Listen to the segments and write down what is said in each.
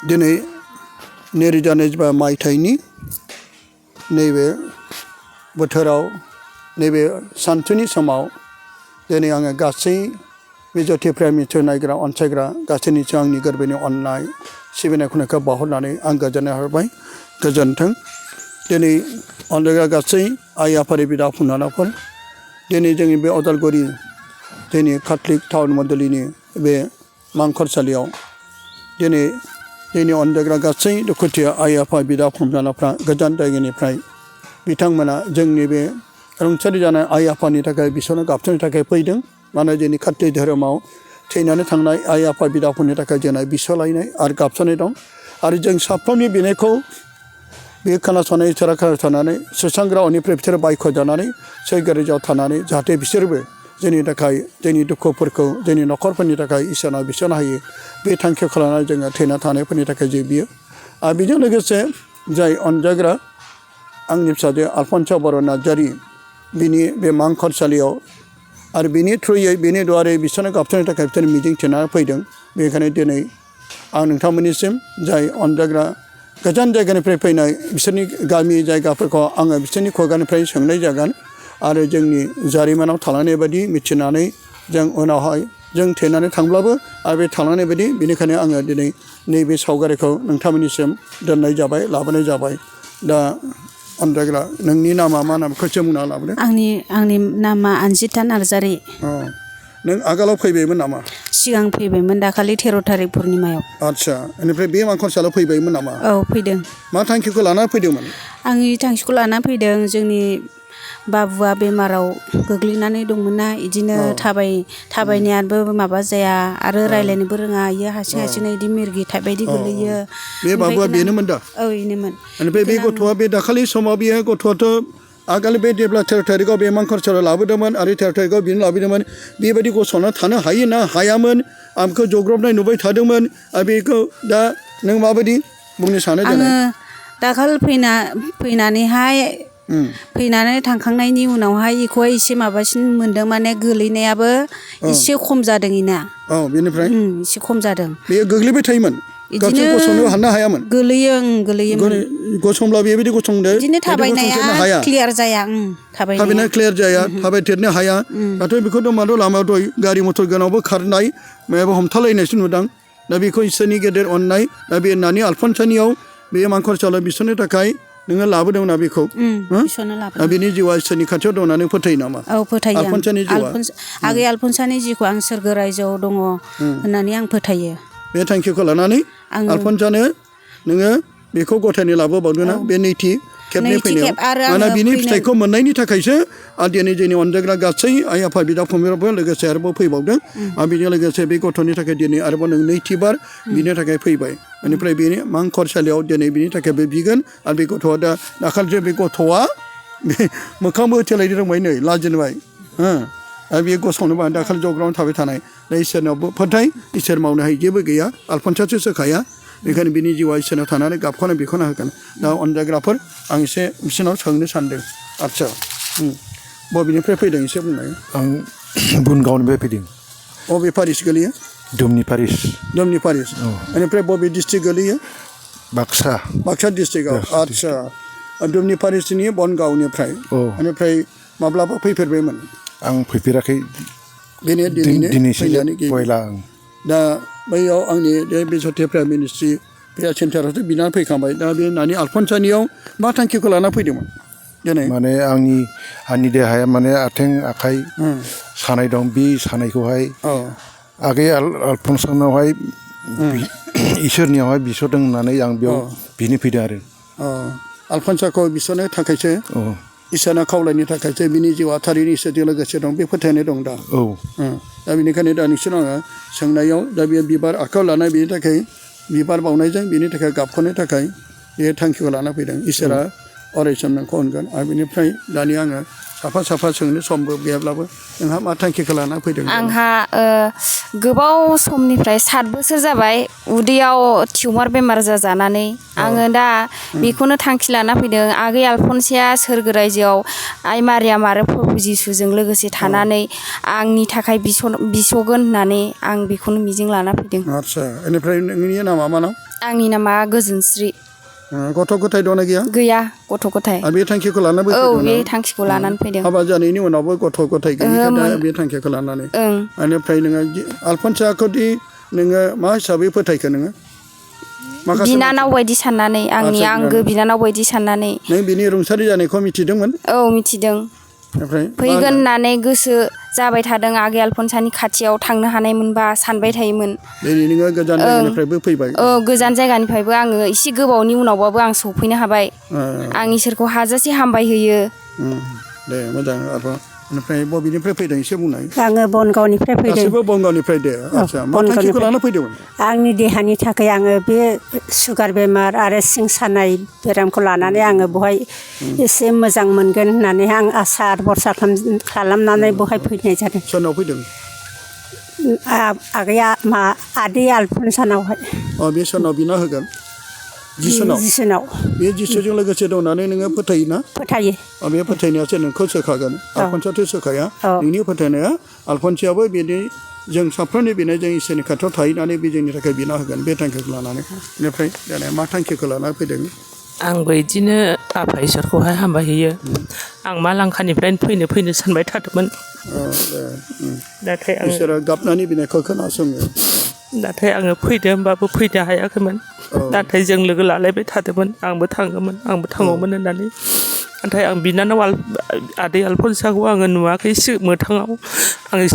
दिनै 2025 मायथाइनि नैबे बोथोराव नैबे सानसुनि समाव दिनै आङो गासै बे जथेफ्रा मिथु नायग्रा अनसायग्रा गासैनिसो आंनि गोरबोनि अननाय सिबिनाय खुलुमनायखौ बावहरनानै आं गोजोननाय हरबाय गोजोन्थों। दिनै अनसायग्रा गासै आइ आफानि बिदा फंबायफोर दिनै जोंनि बे अदालगुरि जोंनि काथलिक टाउन मण्डलिनि बे मांखरसालियाव दिनै जोंनि अनसायग्रा गासै दुखुथिया आइ आफा बिदा फंबायफ्रा गोजान जायगानिफ्राय बिथांमोना जोंनि बे रुंसारि जानाय आइ आफानि थाखाय बिसोरनो गाबस'नो थाखाय फैदों। मानो जोंनि काथलिक धोरोमाव थैनानै थांनाय आइ आफा बिदाफोरनि थाखाय जोंना बिस'लायनाय आरो गाबस'नाय दं। आरो जों साफ्रोमनि बिनायखौ बे खोनासंनाय इसोरा खोनासंनानै सुस्रांग्रानिफ्राय बिसोरो बायख' जानानै सैगोरिजाव थानानै जाहाथे बिसोरबो जोंनि थाखाय जोंनि दुखुफोरखौ जोंनि न'खरफोरनि थाखाय इसोरनाव बिसोरनो हायो बे थांखिखौ लानानै जोङो थैना थानायफोरनि थाखाय जों बियो। आरो बेजों लोगोसे जाय अनजाग्रा आंनि फिसाजो आलफनस बर' नार्जारि बिनि बे मांखरसालियाव आरो बिनि थ्रुयै बिनि दुवारै बिसोरनो गाबस'नो थाखाय बिसोर मिजिं थिनानै फैदों। बेनिखायनो दिनै आं नोंथांमोननिसिम जाय अनजाग्रा गोजान जायगानिफ्राय फैनाय बिसोरनि गामि जायगाफोरखौ आङो बिसोरनि खुगानिफ्राय सोंनाय जागोन आरो जोंनि जारिमिनाव थालांनाय बायदि मिथिनानै जों उनावहाय जों थैनानै थांब्लाबो आरो बे थालांनाय बायदि बेनिखायनो आङो दिनै नैबे सावगारिखौ नोंथांमोननिसिम दोननाय जाबाय लाबोनाय जाबाय। दा अनजाग्रा नोंनि नामा मा नाम खनसे बुंना लाबोदो। आंनि नामा आनजिथा नार्जारि। नों आगोलाव फैबायमोन नामा? सिगां फैबायमोन दाखालि 13 थारिख पुर्निमायाव। आदसा बेनिफ्राय बे मांखरसालियाव फैबायमोन नामा? औ फैदों। मा थांखिखौ लाना फैदोंमोन? आंनि थांखिखौ लाना फैदों जोंनि बाबुआ बेमाराव गोग्लैनानै दंमोन ना इदिनो थाबायनायाबो माबा जाया आरो रायज्लायनोबो रोङा इयो हारसिं इदि मिरगि बायदि गोलैयो। बे बाबुआ बेनोमोन दा? औ बेनोमोन। बेनिफ्राय बे गथ'आ बे दाखालि समाव बेयो गथ'आथ' आगोल बे जेब्ला 13 थारिखआव बे मांखरसालियाव लाबोदोंमोन आरो 13 थारिखआव बेनो लाबोदोंमोन बेबायदि गसंना थानो हायो ना हायामोन आंखौ जग्रबनाय नुबाय थादोंमोन आरो बेखौ दा नों माबायदि बुंनो सानो? आङो दाखालि फैनानै थांखांनायनि उनावहाय बेखौहाय एसे माबासिन मोन्दों माने गोलैनायाबो एसे खम जादों इना। औ बेनिफ्राय एसे खम जादों। बेयो गोग्लैबाय थायोमोन? बिदिनो गसंनो हानो हायामोन? गोलैयोमोन। गसंब्ला बेबायदि गसंदो बिदिनो थाबायनाया क्लियार जाया। थाबायनाया क्लियार जाया थाबायथेरनो हाया। दाथ' बेखौथ' माथ' लामायाव दय गारि मथर गोनांबो खारनाय मायाबा हमथालायनायसो नुदां। दा बेखौ इसोरनि गेदेर अननाय दा बे नानि आलफनसानियाव बे मांखरसालियाव बिसोरनो थाखाय नोङो लाबोदोंना बेखौ? बिनि जिउआ इसोरनि खाथियाव दं होननानै फोथायो नामा? औ फोथायो। आलफनसानि जिउआ आगै आलफनसानि जिउखौ आं सोरगो रायजोआव दङ होननानै आं फोथायो। बे थांखिखौ लानानै आलफनसानो नोङो बेखौ गथायनो लाबोबावदों ना बे नैथि खेबनि फैनायाव? मानोना बिनि फिथाइखौ मोननायनि थाखायसो आरो दिनै जोंनि अनजाग्रा गासै आइ आफा बिदा फंबायफ्राबो लोगोसे आरोबाव फैबावदों आरो बेजों लोगोसे बे गथ'नि थाखाय दिनै आरोबाव नों नैथिबार बिनि थाखाय फैबाय। बेनिफ्राय बेनि मांखरसालियाव दिनै बिनि थाखायबो बिगोन आरो बे गथ'आ दा दाखालिसो बे गथ'आ मोखांबो होथेलायनो रोंबाय नै लाजिनोबाय आरो बेयो गसंनोबो दाखालि जग्रावनो थाबाय थानाय। दा इसोरनावबो फोथाय इसोर मावनो हायै जेबो गैया आलफनसासो सोखाया। बेखायनो बिनि जिउआ इसोरनाव थानानै गाबखौनो बेखौनो होगोन। दा अनजाग्राफोर आं एसे बिसोरनाव सोंनो सानदों। आदसा बबेनिफ्राय फैदों एसे बुंनाय? आं बुनगावनिफ्राय फैदों। बबे पारिस गोलैयो? दुमनि पारिस। दुमनि पारिस। बेनिफ्राय बबे डिस्ट्रिक्ट गोलैयो? बाक्सा। बाक्सा डिस्ट्रिक्टआव। आदसा दुमनि पारिसनि बनगावनिफ्राय। बेनिफ्राय माब्लाबा फैफेरबायमोन? आं फैफेराखै। बेनो दिनैसो फैला आं। दा बैयाव आंनि बे जथेफ्रा मिनिस्ट्रि प्रेयार सेन्टारावसो बिनानै फैखांबाय। दा बे नानि आलफनसानियाव मा थांखिखौ लाना फैदोंमोन दिनै? माने आंनि देहाया माने आथिं आखाइ सानाय दं। बे सानायखौहाय आगै आलफनसानावहाय इसोरनियावहाय बिसरदों होननानै आं बेयाव बिनो फैदों आरो। आलफनसाखौ बिसरनो थाखायसो इसोरना खावलायनो थाखायसो बिनि जिउआ थारैनो इसोरजों लोगोसे दं बे फोथायनाय दं दा। दा बेनिखायनो दा नोंसोरनाव आङो सोंनायाव दा बे बिबार आखायाव लानाय बेनि थाखाय बिबार बावनायजों बेनि थाखाय गाबख'नो थाखाय बे थांखिखौ लाना फैदों। इसोरा अरायसम नोंखौ अनगोन। आरो बेनिफ्राय दानिया आङो साफा साफा सोंनो समबो गैयाब्लाबो नोंहा मा थांखिखौ लाना फैदों? आंहा गोबाव समनिफ्राय 7 बोसोर जाबाय उदैयाव टिउमार बेमार जाजानानै आङो दा बेखौनो थांखि लाना फैदों। आगै आलफनसेया सोरगो रायजोआव आइ मारियाम आरो प्रभु जिसुजों लोगोसे थानानै आंनि थाखाय बिसगोन होननानै आं बेखौनो मिजिं लाना फैदों। आदसा बेनिफ्राय नोंनि नामा मा नाम? आंनि नामा गोजोनस्रि। गथ' गथाय दंना गैया? गैया गथ' गथाय। आरो बे थांखिखौ लानानै औ फैदों? बे थांखिखौ लानानै फैदों। हाबा जानायनि उनावबो गथ' गथाय गैयिखाय दा बे थांखिखौ लानानै बेनिफ्राय नोङो आलफनसाखौदि नोङो मा हिसाबै फोथायखो नोङो? बिनानाव बायदि साननानै आंनि आंगो बिनानाव बायदि साननानै। नों बिनि रुंसारि जानायखौ मिथिदोंमोन? औ मिथिदों। ओमफ्राय फैगोन होननानै गोसो जाबाय थादों। आगै आलफनसानि खाथियाव थांनो हानाय मोनबा सानबाय थायोमोन। दिनै नोङो गोजान जायगानिफ्रायबो फैबाय? औ गोजान जायगानिफ्रायबो आङो एसे गोबावनि उनावबाबो आं सफैनो हाबाय। आं इसोरखौ हाजासे हामबाय होयो। दे मोजां आरो ओमफ्राय बबेनिफ्राय फैदों एसे बुंनाय? आङो बनगावनिफ्राय फैदों। गासिबो बनगावनिफ्राय दे। आदसा मा थांखिखौ लाना फैदोंमोन? आंनि देहानि थाखाय आङो बे सुगार बेमार आरो सिं सानाय बेरामखौ लानानै आङो बहाय एसे मोजां मोनगोन होननानै आं आसा भरसा खालामनानै बहाय फैनाय जादों। सोरनाव फैदों? आगैया आदै आलफनसानावहाय। बे सोरनाव बिना होगोन? जिसुनाव। बे जिसुजों लोगोसे दंनानै नोङो फोथायोना? फोथायो। बे फोथायनायासो नोंखौ सोखागोन। आलफनसाथ' सोखाया। नोंनि फोथायनाया आलफनसायाबो बिदि जों साफ्रोमनि बिनायजों इसोरनि खाथियाव थाहैनानै बे जोंनि थाखाय बिना होगोन बे थांखिखौ लानानै। बेनिफ्राय दाना मा थांखिखौ लाना फैदों? आंबो बिदिनो आफा इसोरखौहाय हामबाय होयो। आं मा लांखानिफ्रायनो फैनो सानबाय थादोंमोन। नाथाय इसोरा गाबनानै बिनायखौ खोनासङो। नाथाय आङो फैदो होमबाबो फैनो हायाखैमोन। नाथाय जों लोगो लालायबाय थादोंमोन। आंबो थांगौमोन होननानै। नाथाय आं बिनानाव आदै आलफनसाखौ आङो नुवाखै मोगथाङाव। आङो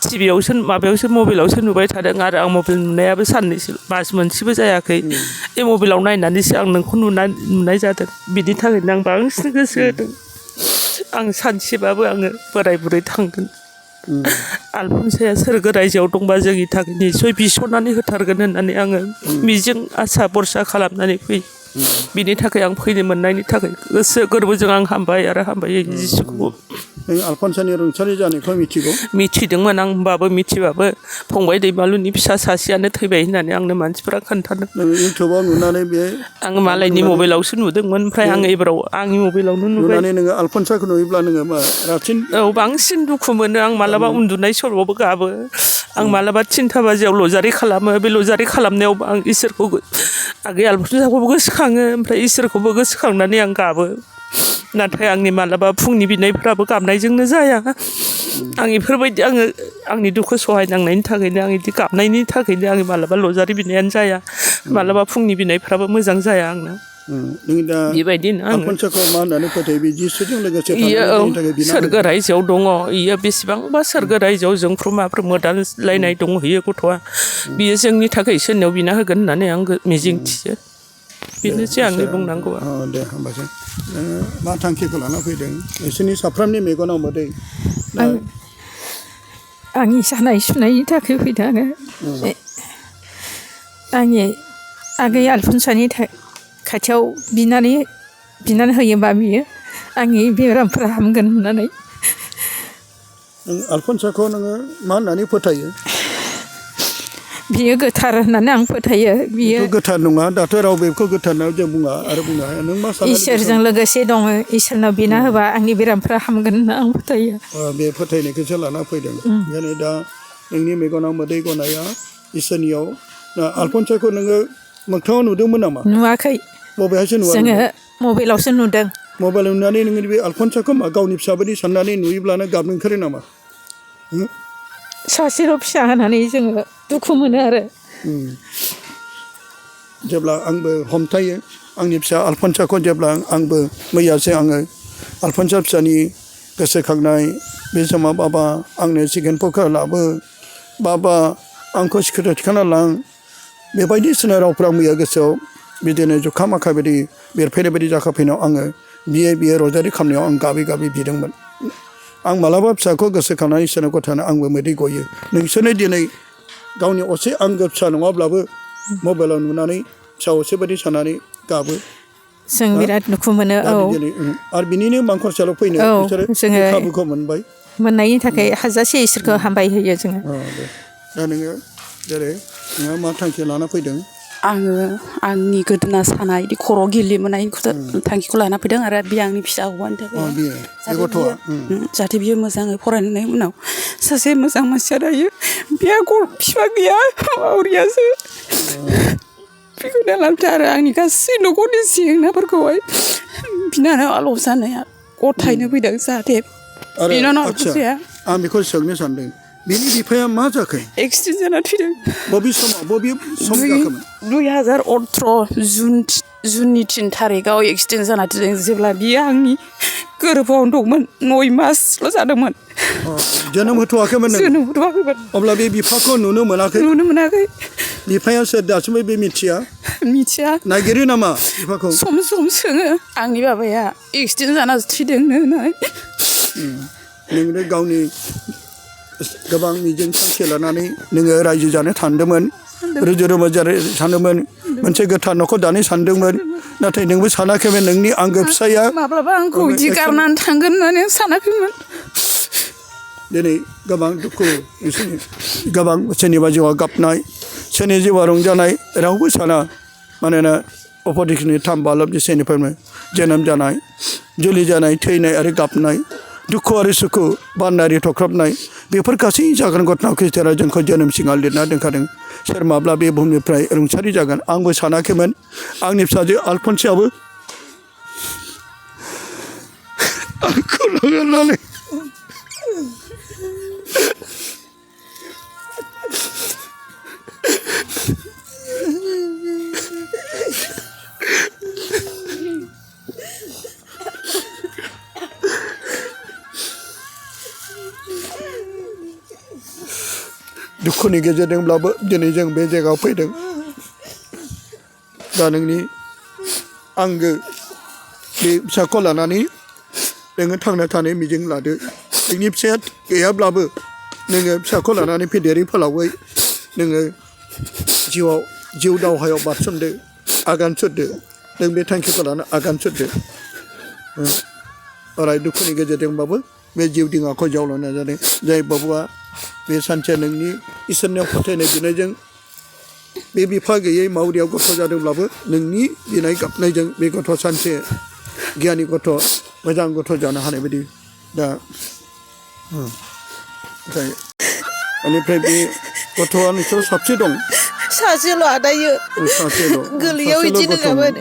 टिभियावसो मबाइलावसो नुबाय थादों आरो आं मबाइल नुनायाबो साननैसो मास मोनसेबो जायाखै। बे मबाइलाव नायनानैसो आं नोंखौ नुनाय जादों। बिनि थाखायनो आं बांसिन गोसो होदों। आं सानसेबाबो आङो बोराय बुरै थांगोन। आलफनसाया सोरगो रायजोआव दंबा जोंनि थाखाय निस्सय बिस'नानै होथारगोन होननानै आङो मिजिं आसा भरसा खालामनानै फैयो। बिनि थाखाय आं फैनो मोननायनि थाखाय गोसो गोरबोजों आं हामबाय आरो हामबाय जिसुखौ। नों आलफनसानि रुंसारि जानायखौ मिथिगौ? मिथिदोंमोन आं होमबाबो मिथिबाबो फंबाय दैमालुनि फिसा सासेयानो थैबाय होननानै आंनो मानसिफोरा खोन्थादों। नों इउटुबाव नुनानै बे आङो मालायनि मबाइलावसो नुदोंमोन। ओमफ्राय आङो एबाराव आंनि मबाइलावनो नुबाय। नुनानै नोङो आलफनसाखौ नुयोब्ला नोङो मा रासिन? औ बांसिन दुखु मोनो। आं मालाबा उन्दुनाय समावबो गाबो। आं मालाबा 3था बाजियाव लजारि खालामो। बे लजारि खालामनायावबो आं इसोरखौ आगै आलफनसाखौबो गोसोखाङो। ओमफ्राय इसोरखौबो गोसोखांनानै आं गाबो। नाथाय आंनि मालाबा फुंनि बिनायफ्राबो गाबनायजोंनो जाया। आं बेफोरबायदि आंनि दुखु सहायनांनायनि थाखायनो आं बिदि गाबनायनि थाखायनो आंनि मालाबा लजारि बिनायानो जाया। मालाबा फुंनि बिनायफ्राबो मोजां जाया आंना। नों दा बेबायदिनो आलफनसाखौ मा होननानै फोथायो? बे जिसुजों लोगोसे इयो थानायनि थाखाय बिना सोरगो रायजोआव दङ। इयो बेसेबांबा सोरगो रायजोआव जोंफ्रुमाफ्रोम मोदानलायनाय दंहैयो गथ'आ। बियो जोंनि थाखाय इसोरनियाव बिना होगोन होननानै आं मिजिं थियो। बेनोसै आंनि बुंनांगौआ। दे होमबासो नोङो मा थांखिखौ लाना फैदों? नोंसोरनि साफ्रोमनि मेगनाव मोदै। आंनि सानाय सुनायनि थाखाय फैदों आङो। आंनि आगै आलफनसानि खाथियाव बिनानै होयोबा बियो आंनि बेरामफोरा हामगोन होननानै। आलफनसाखौ नोङो मा होननानै फोथायो? बियो गोथार होननानै आं फोथायो। बियो गोथार नङा। दाथ' रावबो बेखौ गोथार होनना जों बुङा आरो बुंनो हाया। नों मा सानो? इसोरजों लोगोसे दङ। इसोरनाव बिना होबा आंनि बेरामफ्रा हामगोन होनना आं फोथायो। बे फोथायनायखौसो लाना फैदों। ओंखायनो दा नोंनि मेगनाव मोदै गनाया इसोरनियाव। आलफनसाखौ नोङो मोगथाङाव नुदोंमोन नामा? नुवाखै। बबेहायसो नुवा? जोङो मबाइलावसो नुदों। मबाइलाव नुनानै नोङो बे आलफनसाखौ मा गावनि फिसाबायदि साननानै नुयोब्लानो गाबनो ओंखारो नामा? सासेल' फिसा होनानै जोङो दुखु मोनो आरो। जेब्ला आंबो हमथायो आंनि फिसा आलफनसाखौ, जेब्ला आंबो मैयासो आङो आलफनसा फिसानि गोसोखांनाय बे समाव बाबा आंनो चिकेन पक्का लाबो, बाबा आंखौ सिकिउरिटि थिखांना लां, बेबायदिसिना रावफ्रा मैया गोसोआव बिदिनो जुखा माखा बायदि बेरफैनाय बायदि जाखाफैनायाव आङो बियो रजारि खालामनायाव आं गाबै गाबै बिदोंमोन। आं मालाबा फिसाखौ गोसोखांनानै इसोरनो गथायनो आंबो मोदै गयो। नोंसोरनो दिनै गावनि असे आंगो फिसा नङाब्लाबो मबाइलाव नुनानै फिसा असे बायदि साननानै गाबो। जों बिराद दुखु मोनो दा औ बिदिनो, आरो बिनिनो मांखरसालियाव फैनो औ, बिसोरो जोङो बे खाबुखौ मोनबाय। मोननायनि थाखाय हाजासे इसोरखौ हामबाय होयो जोङो। दे दा नोङो जेरै नोङो मा थांखि लाना फैदों? आङो आंनि गोदोना सानाय बिदि खर' गिलिमोनायनि थांखिखौ लाना फैदों आरो बे आंनि फिसा हौवानि थाखाय बेयो बे गथ'आ जाहाथे बियो मोजाङै फरायनायनि उनाव सासे मोजां मानसिया दायो बिहा बिफा गैया मावरियासो बेखौ दा लाबोदो आरो आंनि गासै न'खरनि जेंनाफोरखौहाय बिनानाव आलब जानाया गथायनो फैदों जाहाथे आरो बिनानाव आदसा जाया आं बेखौ सोंनो सानदों बिनि बिफाया मा जाखो? एक्सिडेन्ट जाना थैदों। बबे सम जाखोमोन? 2018 जुननि 3 थारिखआव एक्सिडेन्ट जाना थैदों जेब्ला बियो आंनि गोरबोआवनो दंमोन 9 मासल' जादोंमोन। जोनोम होथ'वाखैमोन नों? जोनोम होथ'वाखैमोन। अब्ला बे बिफाखौ नुनो मोनाखै? नुनो मोनाखै। बिफाया सोर दासिमबो बे मिथिया? मिथिया। नागिरो नामा बिफाखौ? सम सोङो आंनि बाबाया एक्सिडेन्ट जाना थैदोंनो होननानै। नोंनो गावनि गोबां मिजिं थांखि लानानै नोङो रायजो जानो सानदोंमोन, रुजु रुमु जानो सानदोंमोन, मोनसे गोथार न'खर दानो सानदोंमोन, नाथाय नोंबो सानाखैमोन नोंनि आंगो फिसाया माब्लाबा आंखौ बिदि गारनानै थांगोन होननानै सानाखैमोन। दिनै गोबां दुखु, गोबां सोरनिबा जिउआ गाबनाय, सोरनि जिउआ रंजानाय रावबो साना। मानोना अपरचुनिटि थाम बालब जेसेनिफ्रायनो जोनोम जानाय, जुलि जानाय, थैनाय आरो गाबनाय, दुखु आरो सुखु, बानारि थख्रबनाय, बेफोर गासै जागोन घटनाखौ इसोरा जोंखौ जोनोम सिगां लिरना दोनखादों। सोर माब्ला बे बुहुमनिफ्राय रुंसारि जागोन आंबो सानाखैमोन। आंनि फिसाजो आलफनसाबो आंखौ लानानै दुखुनि गेजेरजोंब्लाबो दिनै जों बे जायगायाव फैदों। दा नोंनि आंगो बे फिसाखौ लानानै नोङो थांना थानाय मिजिं लादो। नोंनि फिसाया गैयाब्लाबो नोङो फिसाखौ लानानै फेदेरै फोलावै नोङो जिउ दावहायाव बारसोमदो, आगान सुरदो। नों बे थांखिखौ लाना आगान सुरदो। अराय दुखुनि गेजेरजोंबाबो बे जिउ दिङाखौ जावलांनो नाजादों। जाय बाबुआ बे सानसे नोंनि इसोरनियाव फोथायनाय बिनायजों बे बिफा गैयै मावरियाव गथ' जादोंब्लाबो नोंनि बिनाय गाबनायजों बे गथ' सानसे गियानि गथ', मोजां गथ' जानो हानाय बायदि। दा बेनिफ्राय बे गथ'आ नोंसोर साबसे दं? सासेल' आदायो। सासेल'। गोरलैयाव बिदि नङामोन।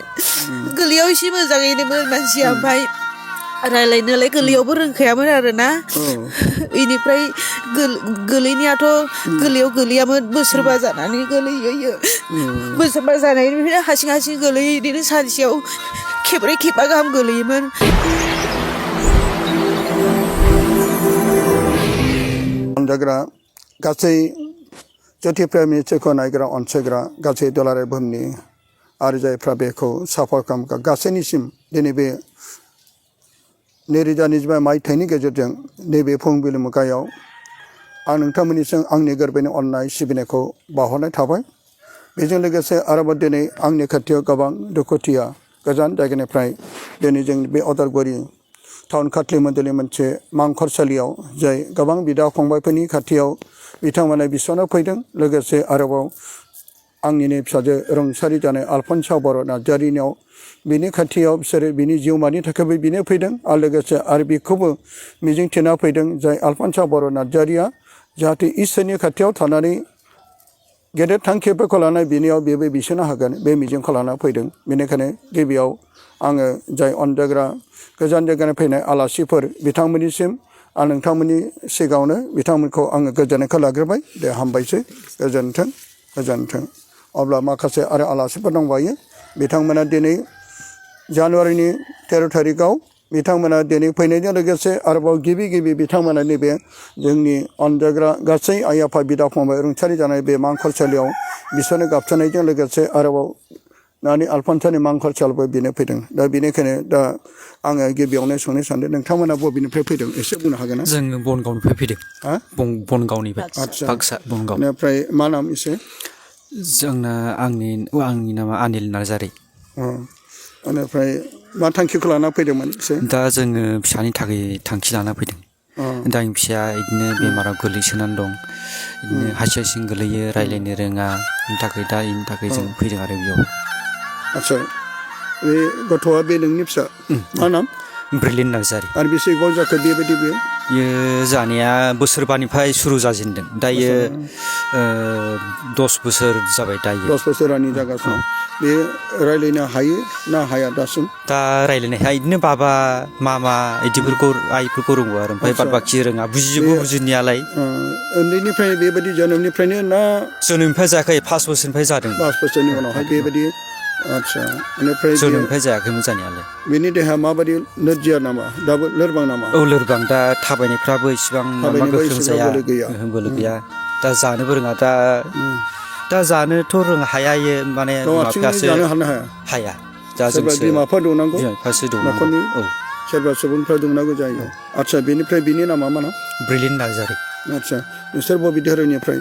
गोरलैयाव एसे मोजाङैनोमोन मानसिया, ओमफ्राय रायलायनोलाय गोरलैयावबो रोंखायामोन आरोना। बेनिफ्राय गोरलैनियाथ' गोरलैयाव गोलैयामोन, बोसोरबा जानानै गोलैयो। बोसोरबा जानायनिफ्राय हारसिं गोलैयो। बिदिनो सानसेयाव खेबब्रै खेबबा गाहाम गोलैयोमोन। अनजाग्रा गासै ज्योति प्रेमिखौ नायग्रा अनसायग्रा गासै दुलाराय बुहुमनि आरो जायफ्रा बेखौ सापर्ट खालामग्रा गासैनिसिम दिनै बे 2025 मायथाइनि गेजेरजों नैबे फुंबिलि मुगायाव आं नोंथांमोननिसिम आंनि गोरबोनि अननाय सिबिनायखौ बावहरनाय थाबाय। बेजों लोगोसे आरोबाव दिनै आंनि खाथियाव गोबां दुखुथिया गोजान जायगानिफ्राय दिनै जों बे अदालगुरि टाउन खाथलि मन्दिरनि मोनसे मांखरसालियाव जाय गोबां बिदा फंबायफोरनि खाथियाव बिथांमोना बिसना फैदों। लोगोसे आरोबाव आंनिनो फिसाजो रुंसारि जानाय आलफनस बर' नार्जारिनियाव बिनि खाथियाव बिसोरो बिनि जिउमानि थाखायबो बिनो फैदों। आरो लोगोसे आरो बेखौबो मिजिंथिना फैदों जाय आलफनस बर' नार्जारिया जाहाथे इसोरनि खाथियाव थानानै गेदेर थांखिफोरखौ लानाय बिनियाव बेबो बिसोनो हागोन, बे मिजिंखौ लाना फैदों। बेनिखायनो गिबियाव आङो जाय अनजाग्रा गोजान जायगानिफ्राय फैनाय आलासिफोर बिथांमोननिसिम आं नोंथांमोननि सिगाङावनो बिथांमोनखौ आङो गोजोननायखौ लाग्रोबाय। दे हामबायसै, गोजोन्थों, गोजोन्थों। अब्ला माखासे आरो आलासिफोर दंबायो। बिथांमोना दिनै जानुवारिनि 13 थारिखआव बिथांमोना दिनै फैनायजों लोगोसे आरोबाव गिबि बिथांमोना नैबे जोंनि अनजाग्रा गासै आइ आफा बिदा फंबाय रुंसारि जानाय बे मांखरसालियाव बिसोरनो गाबसानायजों लोगोसे आरोबाव नानि आलफनसानि मांखरसालियावबो बिनो फैदों। दा बेनिखायनो दा आङो गिबियावनो सोंनो सानदों नोंथांमोना बबेनिफ्राय फैदों एसे बुंनो हागोन ना? जोङो बनगावनिफ्राय फैदों। बनगावनिफ्राय। आदसा, बाक्सा बनगाव। बेनिफ्राय मा नाम एसे? आंनि नामा अनिल नार्जारि। बेनिफ्राय मा थांखिखौ लाना फैदोंमोन एसे दा जोङो फिसानि थाखाय थांखि लाना फैदों दा आंनि फिसाया बिदिनो बेमाराव गोलैसोनानै दं बिदिनो हारसिं हारसिं गोलैयो रायज्लायनो रोङा बेनि थाखाय जों फैदों आरो बेयाव आदसा बे गथ'आ बे नोंनि फिसा मा नाम ब्रिलियेन्ट नार्जारि आरो बेसे गोबाव जाखो बेबायदि बेयो जानाया बोसोरबानिफ्राय सुरु जाजेनदों दायो 10 बोसोर जाबाय दायो 10 बोसोरानि जागासिनो बे रायज्लायनो हायो ना हाया दासिम दा रायज्लायनो हाया बिदिनो बाबा मामा बिदिफोरखौ आइफोरखौ रोंगौ आरो ओमफ्राय बाद बाखि रोङा बुजिजोबो बुजिनायालाय उन्दैनिफ्राय बेबायदि जोनोमनिफ्रायनो ना जोनोमनिफ्राय जायाखै 5 बोसोरनिफ्राय जादों 5 बोसोरनि उनावहाय बेबायदि आदसा बेनिफ्राय जोनोमनिफ्राय जायाखैमोन जानायालाय बेनि देहा माबायदि नोरजिया नामा दाबो लोरबां नामा औ लोरबां दा थाबायनायफ्राबो इसिबां माबा गोख्रों जाया बोलो गैया दा जानोबो रोङा दा जानोथ' हाया माने बिमा-बिफायासो जानो हाया दा सोरबा बिमाफोर दंनांगौ बिमा-बिफासो दंनांगौ न'खरनि सोरबा सुबुंफ्रा दंनांगौ जायो आदसा बेनिफ्राय बिनि नामा मा नाम ब्रिलियेन्ट नार्जारि आदसा नोंसोर बबे धोरोमनिफ्राय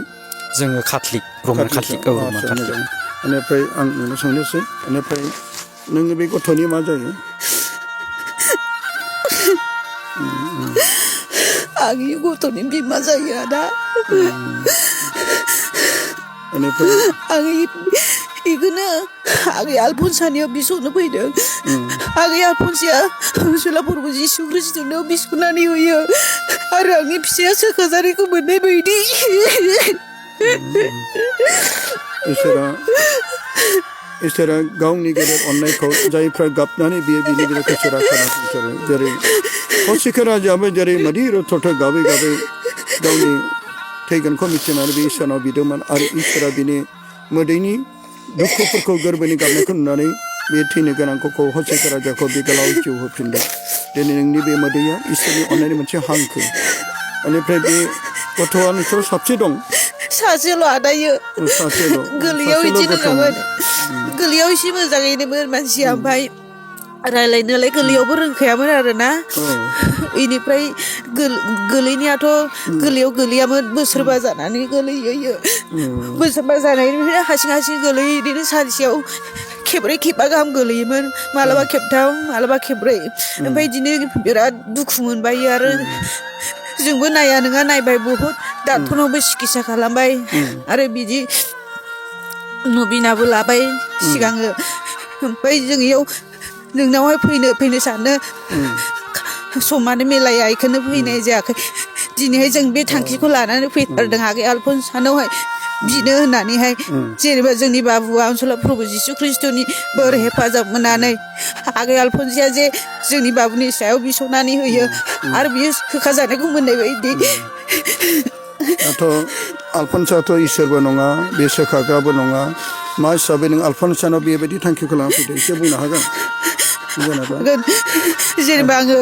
जोङो काथलिक रमान काथलिक औ रमान काथलिक बेनिफ्राय आं नोंनो सोंनोसै बेनिफ्राय नोङो बे गथ'नि मा जायो आंनि गथ'नि बिमा जायो आदा बेनिफ्राय आंनि बेखौनो आगै आलफनसानियाव बिस'नो फैदों आगै आलफनसाया सोलापुरबो जिसु ख्रिस्ट'नाव बिस'नानै होयो आरो आंनि फिसाया सोखाजानायखौ मोननाय बायदि इसोरा गावनि गेदेर अननायखौ जायफ्रा गाबनानै बियो बिनि गेदेरखौ इसोरा खोनासंथारो जेरै हसिका राजायाबो जेरै मदिर थथ' गाबै गाबै गावनि थैगोनखौ मिथिनानै बे इसोरनाव बिदोंमोन आरो इसोरा बिनि मोदैनि दुखुफोरखौ गोरबोनि गाबनायखौ नुनानै बे थैनो गोनांखौ हसिका राजाखौ बे गोलाव जिउ होफिनदों दिनै नोंनि बे मोदैया इसोरनि अननायनि मोनसे हांखो बेनिफ्राय बे गथ'आ नोंसोर साबसे दं सासेल' आदायो गोरलैयाव बिदि नङामोन गोरलैयाव एसे मोजाङैनोमोन मानसिया ओमफ्राय रायज्लायनोलाय गोरलैयावबो रोंखायामोन आरोना बेनिफ्राय गोरलैनियाथ' गोरलैयाव गोलैयामोन बोसोरबा जानानै गोलैयो बोसोरबा जानायनिफ्राय हारसिं हारसिं गोलैयो बिदिनो सानसेयाव खेबब्रै खेबबा गाहाम गोलैयोमोन मालाबा खेबथाम मालाबा खेबब्रै ओमफ्राय बिदिनो बिराद दुखु मोनबायो आरो जोंबो नाया नङा नायबाय बहुद डाक्टरनावबो सिकित्सा खालामबाय आरो बिदि नबिनाबो लाबाय सिगाङो ओमफ्राय जों इयाव नोंनावहाय फैनो सानो समानो मिलाया बेखौनो फैनाय जायाखै दिनैहाय जों बे थांखिखौ लानानै फैथारदों आगै आलफनसानावहाय बिनो होननानैहाय जेनेबा जोंनि बाबुआ अनसला प्रभु जिसु ख्रिस्ट'नि बोर हेफाजाब मोननानै आगै आलफनसाया जे जोंनि बाबुनि सायाव बिस'नानै होयो आरो बियो होखाजानायखौ मोननाय बायदि दाथ' आलफनसायाथ' इसोरबो नङा बे सोखाग्राबो नङा मा हिसाबै नों आलफनसानाव बेबायदि थांखिखौ लाना फैदों एसे बुंनो हागोन जेनेबा आङो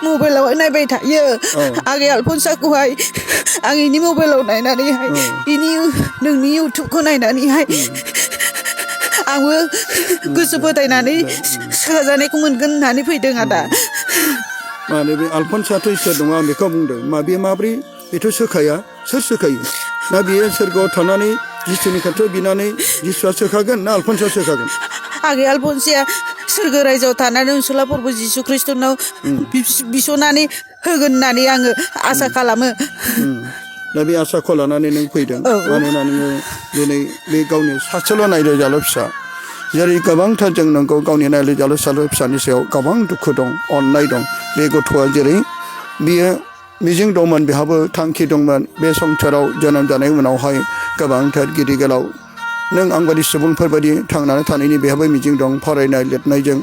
मबाइलाव नायबाय थायो आगै आलफनसाखौहाय आं इनि मबाइलाव नायनानैहाय इनि नोंनि इउटुबखौ नायनानैहाय आंबो गोसो फोथायनानै सोखाजानायखौ मोनगोन होननानै फैदों आदा माने बे आलफनसायाथ' इसोर नङा आं बेखौ बुंदों बे माब्रै बेथ' सोखाया सोर सोखायो ना बियो सोरगोआव थानानै जिसुनि खाथियाव बिनानै जिसुआ सोखागोन ना आलफनसाया सोखागोन आगै आलफनसाया सोरगो रायजोआव थानानै अनसला प्रभु जिसु ख्रिस्ट'नाव बिस'नानै होगोन होननानै आङो आसा खालामो दा बे आसाखौ लानानै नों फैदों मानोना नोङो दिनै बे गावनि सासेल' नायल'जाल' फिसा जेरै गोबांथार जों नोंगौ गावनि नायल'जाल' साल' फिसानि सायाव गोबां दुखु दं अननाय दं बे गथ'आ जेरै बियो मिजिं दंमोन बेहाबो थांखि दंमोन बे संसाराव जोनोम जानाय उनावहाय गोबांथार गिदिर गोलाव नों आंबादि सुबुंफोरबायदि थांनानै थानायनि बेहाबो मिजिं दं फरायनाय लिरनायजों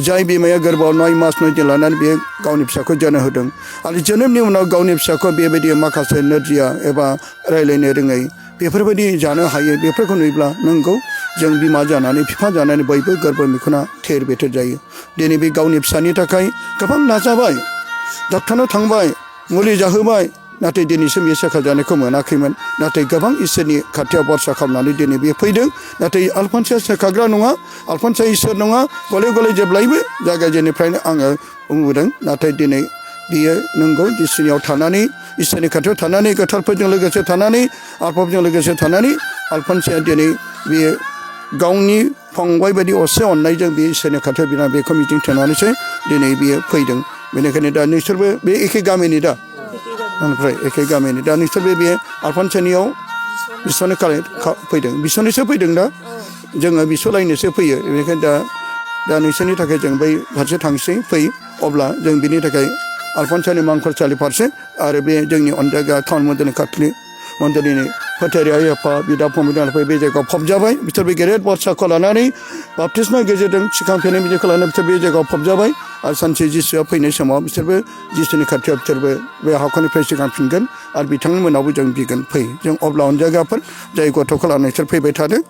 जाय बिमाया गोरबोआव 9 मास 9 दिन लानानै बियो गावनि फिसाखौ जोनोम होदों आरो जोनोमनि उनाव गावनि फिसाखौ बेबायदि माखासे नोरजिया एबा रायज्लायनो रोङै बेफोरबायदि जानो हायो बेफोरखौ नुयोब्ला नंगौ जों बिमा जानानै बिफा जानानै बयबो गोरबो बिखुना थेर बेथेर जायो दिनै बे गावनि फिसानि थाखाय गोबां नाजाबाय डक्टरनाव थांबाय मुलि जाहोबाय नाथाय दिनैसिम बे सोखाजानायखौ मोनाखैमोन नाथाय गोबां इसोरनि खाथियाव भरसा खालामनानै दिनै बे फैदों नाथाय आलफनसाया सोखाग्रा नङा आलफनसाया इसोर नङा गले गले जेब्लायबो जागायजेननिफ्रायनो आङो बुंबोदों नाथाय दिनै बियो नंगौ जिसुनियाव थानानै इसोरनि खाथियाव थानानै गोथारफोरजों लोगोसे थानानै आलफबजों लोगोसे थानानै आलफनसाया दिनै बियो गावनि फंबाय बायदि असे अननायजों बे इसोरनि खाथियाव बिना बेखौ मिजिं थिनानैसो दिनै बियो फैदों बेनिखायनो दा नोंसोरबो बे एखे गामिनि दा ओमफ्राय एखे गामिनि दा नोंसोरबो बे आलफनसानियाव बिस'नि फैदों बिस'निसो फैदों दा जोङो बिस'लायनोसो फैयो बेनिखायनो दा नोंसोरनि थाखाय जों बै फारसे थांसै फै अब्ला जों बिनि थाखाय आलफनसानि मांखरसालि फारसे आरो बे जोंनि अनजागा टाउन मन्दिरनि खाथिनि मन्दिरनि फोथारि आइ आफा बिदा फंबायफोर बे जायगायाव फबजाबाय बिसोर बे गेदेर बाथ्राखौ लानानै बाप्तिस्मानि गेजेरजों सिखांफैनाय बिदिखौ लानानै बिसोर बे जायगायाव फबजाबाय आरो सानसे जिसुआ फैनाय समाव बिसोरबो जिसुनि खाथियाव बिसोरबो बे हाखरनिफ्राय सिखांफिनगोन आरो बिथांमोनावबो जों बिगोन फै जों अब्ला अनजायगाफोर जाय गथ'खौ लानानै बिसोर फैबाय थादों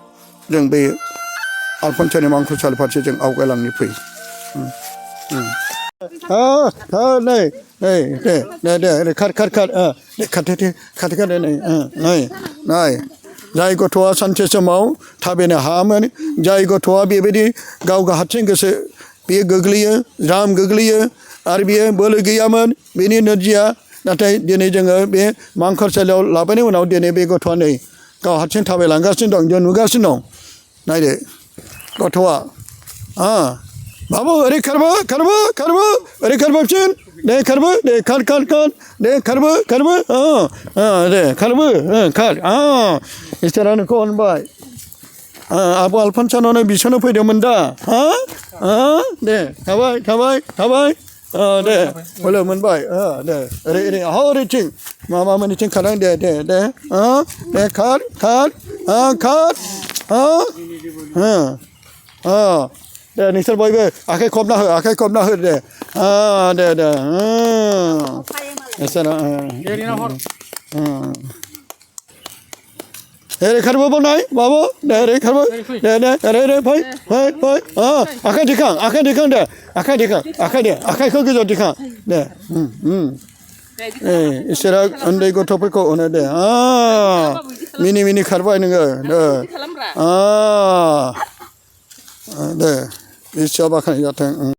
जों बे आलफनसानि मांखरसालि फारसे जों आवगायलांनो फै नै खार नै जाय गथ'आ सानसे समाव थाबायनो हायामोन जाय गथ'आ बेबायदि गाव हारसिं गोसो बेयो गोग्लैयो ज्राम गोग्लैयो आरो बेयो बोलो गैयामोन बेनि नोरजिया नाथाय दिनै जोङो बे मांखरसालियाव लाबोनायनि उनाव दिनै बे गथ'आ नै गाव हारसिं थाबायलांगासिनो दं जों नुगासिनो दं नायदो गथ'आ बाबु ओरै खारबो ओरै खारबोफिन दे खारबो दे खार दे खारबो दे खारबो खार इसोरा नोंखौ अनबाय आब' आलफनसानावनो बिसोरनो फैदोंमोन दा दे थाबाय दे बोलो मोनबाय दे ओरै ओरैथिं माबामोननिथिं खारदों दे खार दे नोंसोर बयबो आखाइ खबना हो दे दे ओरै खारबो बावनाय बाबु दे ओरै खारबो दे ओरै फै आखाइ दिखां दे आखाइखौ गोजौ दिखां दे इसोरा उन्दै गथ'फोरखौ अनो दे मिनि खारबाय नोङो दे इसोरा बाख्नाय जाथों